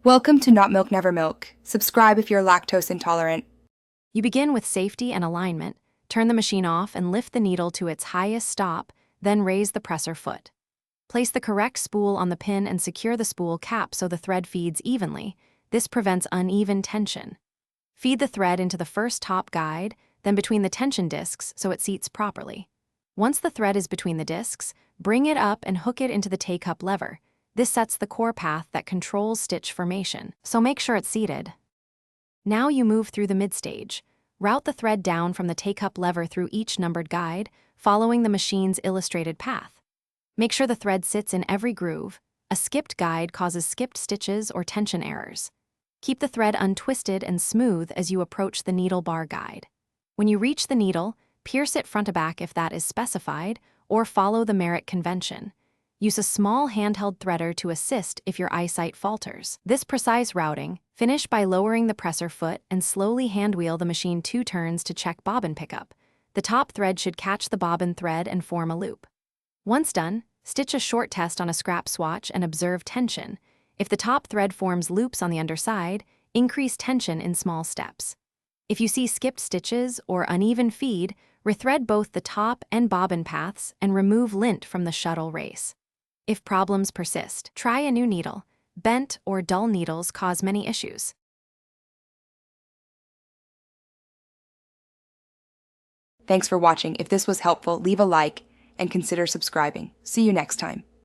Welcome to Not Milk Never Milk. Subscribe if you're lactose intolerant. You begin with safety and alignment, turn the machine off and lift the needle to its highest stop, then raise the presser foot. Place the correct spool on the pin and secure the spool cap so the thread feeds evenly. This prevents uneven tension. Feed the thread into the first top guide, then between the tension discs so it seats properly. Once the thread is between the discs, bring it up and hook it into the K-cup lever. This sets the core path that controls stitch formation, so make sure it's seated. Now you move through the mid-stage. Route the thread down from the K-cup lever through each numbered guide, following the machine's illustrated path. Make sure the thread sits in every groove. A skipped guide causes skipped stitches or tension errors. Keep the thread untwisted and smooth as you approach the needle bar guide. When you reach the needle, pierce it front to back if that is specified, or follow the Merritt convention. Use a small handheld threader to assist if your eyesight falters. This precise routing, finish by lowering the presser foot and slowly handwheel the machine 2 turns to check bobbin pickup. The top thread should catch the bobbin thread and form a loop. Once done, stitch a short test on a scrap swatch and observe tension. If the top thread forms loops on the underside, increase tension in small steps. If you see skipped stitches or uneven feed, rethread both the top and bobbin paths and remove lint from the shuttle race. If problems persist, try a new needle. Bent or dull needles cause many issues. Thanks for watching. If this was helpful, leave a like and consider subscribing. See you next time.